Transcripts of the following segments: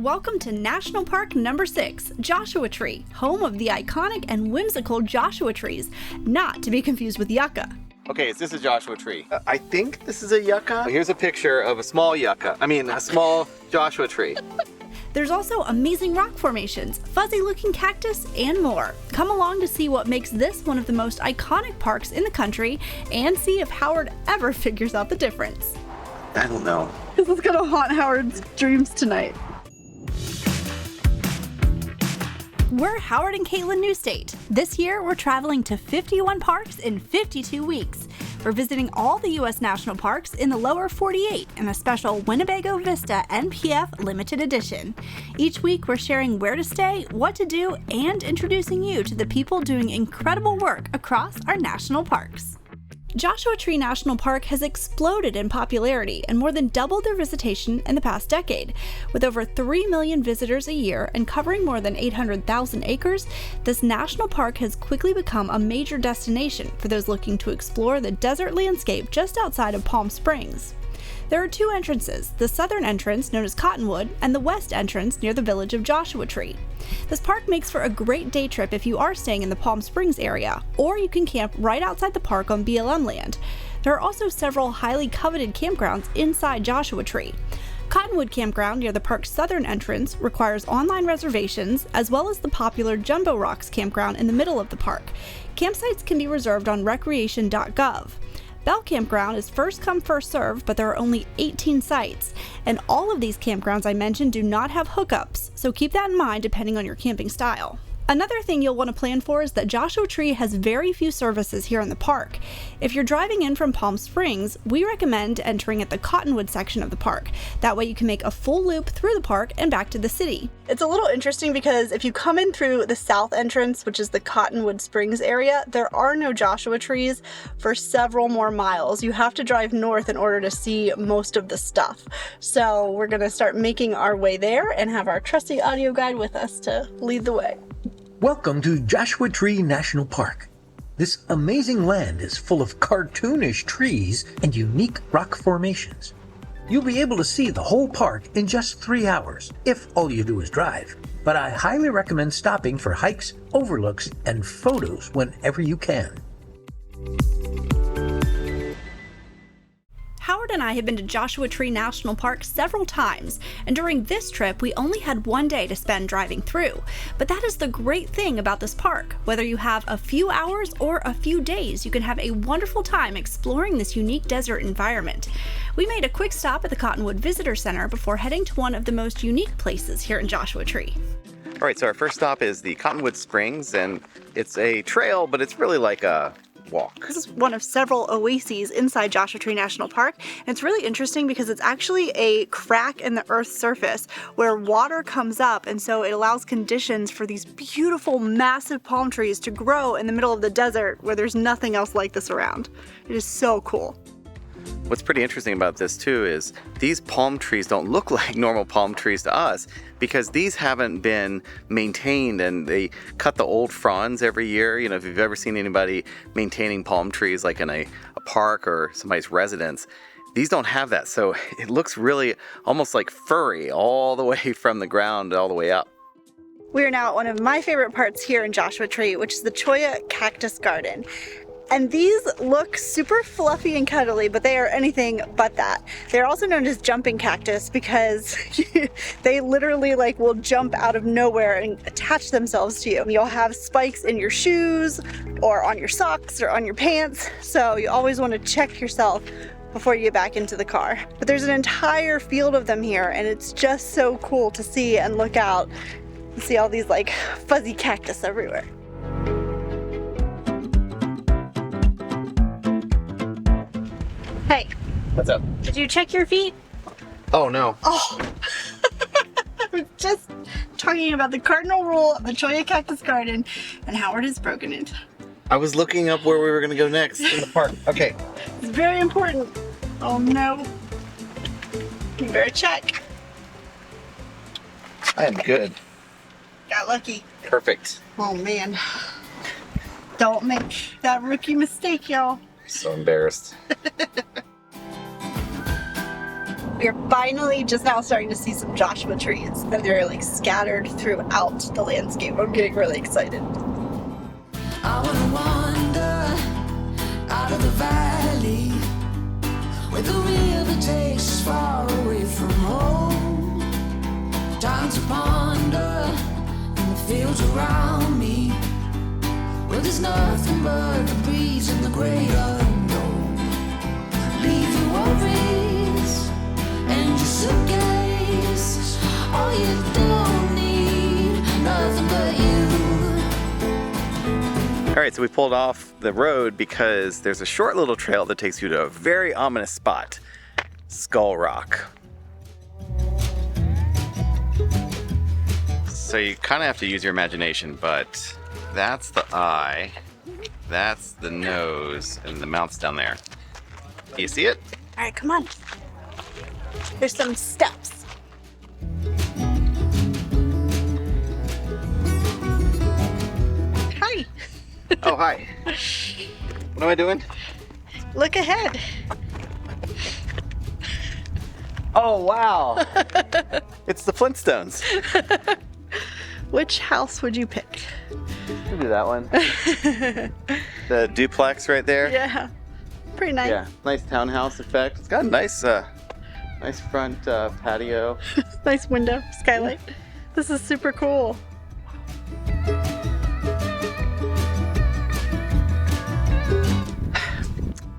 Welcome to National Park number 6, Joshua Tree, home of the iconic and whimsical Joshua trees, not to be confused with yucca. Okay, so this is Joshua Tree. I think this is a yucca. Here's a picture of a small a small Joshua tree. There's also amazing rock formations, fuzzy-looking cactus, and more. Come along to see what makes this one of the most iconic parks in the country and see if Howard ever figures out the difference. I don't know. This is gonna haunt Howard's dreams tonight. We're Howard and Caitlin Newstate. This year, we're traveling to 51 parks in 52 weeks. We're visiting all the U.S. national parks in the lower 48 in a special Winnebago Vista NPF limited edition. Each week, we're sharing where to stay, what to do, and introducing you to the people doing incredible work across our national parks. Joshua Tree National Park has exploded in popularity and more than doubled their visitation in the past decade. With over 3 million visitors a year and covering more than 800,000 acres, this national park has quickly become a major destination for those looking to explore the desert landscape just outside of Palm Springs. There are two entrances, the southern entrance known as Cottonwood and the west entrance near the village of Joshua Tree. This park makes for a great day trip if you are staying in the Palm Springs area, or you can camp right outside the park on BLM land. There are also several highly coveted campgrounds inside Joshua Tree. Cottonwood Campground near the park's southern entrance requires online reservations, as well as the popular Jumbo Rocks Campground in the middle of the park. Campsites can be reserved on recreation.gov. Bell Campground is first come first served, but there are only 18 sites, and all of these campgrounds I mentioned do not have hookups, so keep that in mind depending on your camping style. Another thing you'll want to plan for is that Joshua Tree has very few services here in the park. If you're driving in from Palm Springs, we recommend entering at the Cottonwood section of the park. That way you can make a full loop through the park and back to the city. It's a little interesting because if you come in through the south entrance, which is the Cottonwood Springs area, there are no Joshua trees for several more miles. You have to drive north in order to see most of the stuff. So we're going to start making our way there and have our trusty audio guide with us to lead the way. Welcome to Joshua Tree National Park. This amazing land is full of cartoonish trees and unique rock formations. You'll be able to see the whole park in just 3 hours, if all you do is drive. But I highly recommend stopping for hikes, overlooks, and photos whenever you can. Howard and I have been to Joshua Tree National Park several times, and during this trip we only had one day to spend driving through. But that is the great thing about this park. Whether you have a few hours or a few days, you can have a wonderful time exploring this unique desert environment. We made a quick stop at the Cottonwood Visitor Center before heading to one of the most unique places here in Joshua Tree. All right, so our first stop is the Cottonwood Springs, and it's a trail, but it's really like a walk. This is one of several oases inside Joshua Tree National Park, and it's really interesting because it's actually a crack in the earth's surface where water comes up, and so it allows conditions for these beautiful massive palm trees to grow in the middle of the desert where there's nothing else like this around. It is so cool. What's pretty interesting about this too is these palm trees don't look like normal palm trees to us because these haven't been maintained, and they cut the old fronds every year. You know, if you've ever seen anybody maintaining palm trees like in a park or somebody's residence, these don't have that. So it looks really almost like furry all the way from the ground all the way up. We are now at one of my favorite parts here in Joshua Tree, which is the Cholla Cactus Garden. And these look super fluffy and cuddly, but they are anything but that. They're also known as jumping cactus because they literally will jump out of nowhere and attach themselves to you. You'll have spikes in your shoes or on your socks or on your pants, so you always want to check yourself before you get back into the car. But there's an entire field of them here, and it's just so cool to see and look out and see all these fuzzy cactus everywhere. Hey. What's up? Did you check your feet? Oh, no. Oh. I was just talking about the cardinal rule of the Cholla Cactus Garden, and Howard has broken it. I was looking up where we were going to go next in the park. Okay. It's very important. Oh, no. You better check. I am good. Got lucky. Perfect. Oh, man. Don't make that rookie mistake, y'all. So embarrassed. We're finally just now starting to see some Joshua trees, and they're like scattered throughout the landscape. I'm getting really excited. I wanna wander out of the valley where the river takes us far away from home. Time to ponder in the fields around me where there's nothing but the breeze and the great unknown. Leave your worries and your suitcase. All you don't need, nothing but you. All right, so we pulled off the road because there's a short little trail that takes you to a very ominous spot, Skull Rock. So you kind of have to use your imagination, but that's the eye, that's the nose, and the mouth's down there. You see it? All right, come on. There's some steps. Hi. Oh, hi. What am I doing? Look ahead. Oh, wow. It's the Flintstones. Which house would you pick? We'll do that one. The duplex right there. Yeah. Pretty nice. Yeah, nice townhouse effect. It's got a nice, nice front patio. Nice window, skylight. This is super cool.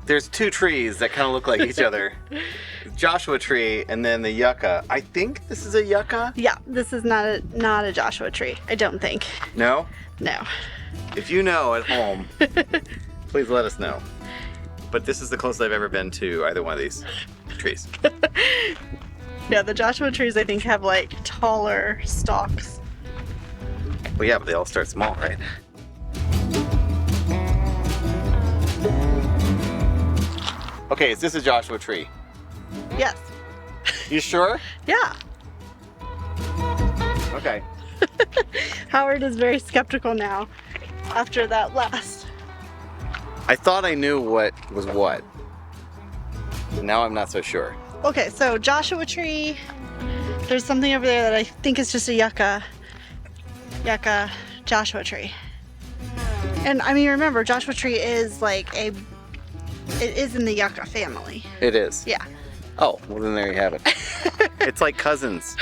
There's two trees that kind of look like each other. Joshua tree and then the yucca. I think this is a yucca. Yeah, this is not a Joshua tree. I don't think. No? No. If you know at home, please let us know. But this is the closest I've ever been to either one of these trees. Yeah, the Joshua trees I think have like taller stalks. Well, yeah, but they all start small, right? Okay, is this a Joshua tree? Yes. You sure? Yeah. Okay. Howard is very skeptical now after that last. I thought I knew what was what. Now I'm not so sure. Okay, so Joshua tree. There's something over there that I think is just a yucca Joshua tree. And I mean, remember, Joshua tree is like it is in the yucca family. It is. Yeah. Oh, well then there you have it. It's like cousins.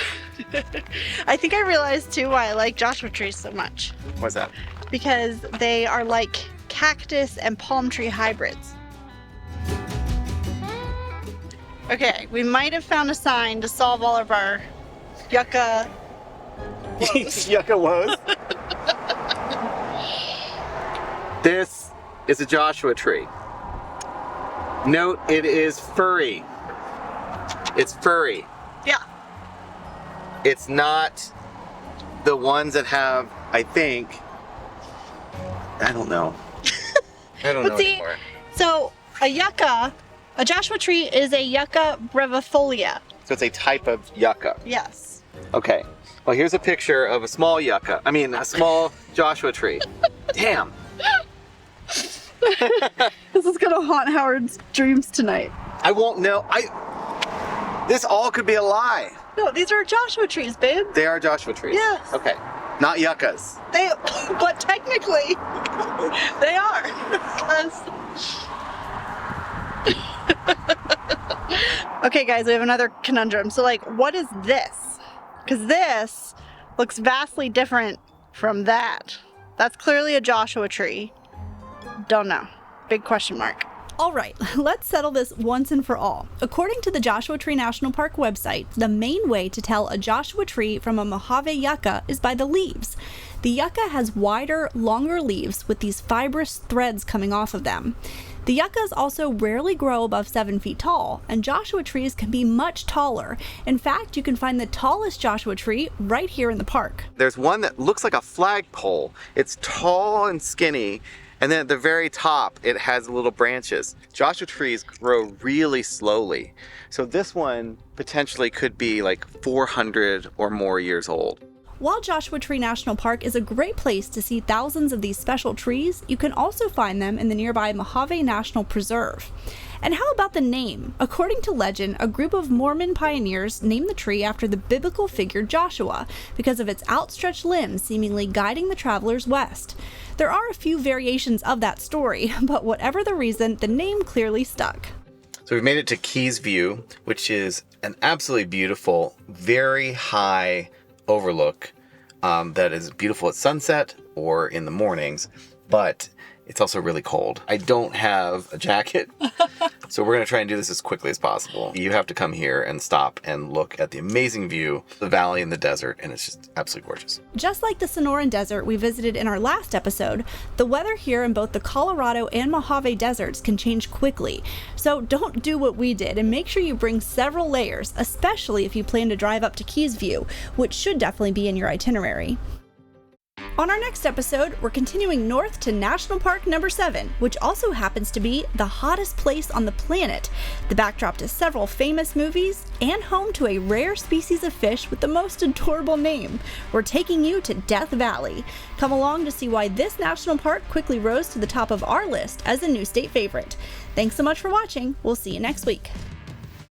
I think I realized too why I like Joshua trees so much. What's that? Because they are like cactus and palm tree hybrids. Okay, we might have found a sign to solve all of our yucca woes. Yucca woes. This is a Joshua tree. Note, it is furry. It's furry. Yeah. It's not the ones that have, I think, I don't know. I don't know See, anymore. so a Joshua tree is a yucca brevifolia. So it's a type of yucca. Yes. Okay. Well, here's a picture of a small yucca. I mean, a small Joshua tree. Damn. This is gonna haunt Howard's dreams tonight. I won't know. This all could be a lie. No, these are Joshua trees, babe. They are Joshua trees. Yes. Okay. Not yuccas. But technically, they are. 'Cause- Okay, guys, we have another conundrum. So, like, what is this? Because this looks vastly different from that. That's clearly a Joshua tree. Don't know. Big question mark. All right, let's settle this once and for all. According to the Joshua Tree National Park website, the main way to tell a Joshua tree from a Mojave yucca is by the leaves. The yucca has wider, longer leaves with these fibrous threads coming off of them. The yuccas also rarely grow above 7 feet tall, and Joshua trees can be much taller. In fact, you can find the tallest Joshua tree right here in the park. There's one that looks like a flagpole. It's tall and skinny, and then at the very top, it has little branches. Joshua trees grow really slowly. So this one potentially could be like 400 or more years old. While Joshua Tree National Park is a great place to see thousands of these special trees, you can also find them in the nearby Mojave National Preserve. And how about the name? According to legend, a group of Mormon pioneers named the tree after the biblical figure Joshua because of its outstretched limbs seemingly guiding the travelers west. There are a few variations of that story, but whatever the reason, the name clearly stuck. So we've made it to Keys View, which is an absolutely beautiful, very high overlook that is beautiful at sunset or in the mornings, but it's also really cold. I don't have a jacket, so we're going to try and do this as quickly as possible. You have to come here and stop and look at the amazing view, the valley and the desert, and it's just absolutely gorgeous. Just like the Sonoran Desert we visited in our last episode, the weather here in both the Colorado and Mojave deserts can change quickly. So don't do what we did and make sure you bring several layers, especially if you plan to drive up to Keys View, which should definitely be in your itinerary. On our next episode, we're continuing north to National Park number 7, which also happens to be the hottest place on the planet, the backdrop to several famous movies, and home to a rare species of fish with the most adorable name. We're taking you to Death Valley. Come along to see why this national park quickly rose to the top of our list as a new state favorite. Thanks so much for watching. We'll see you next week.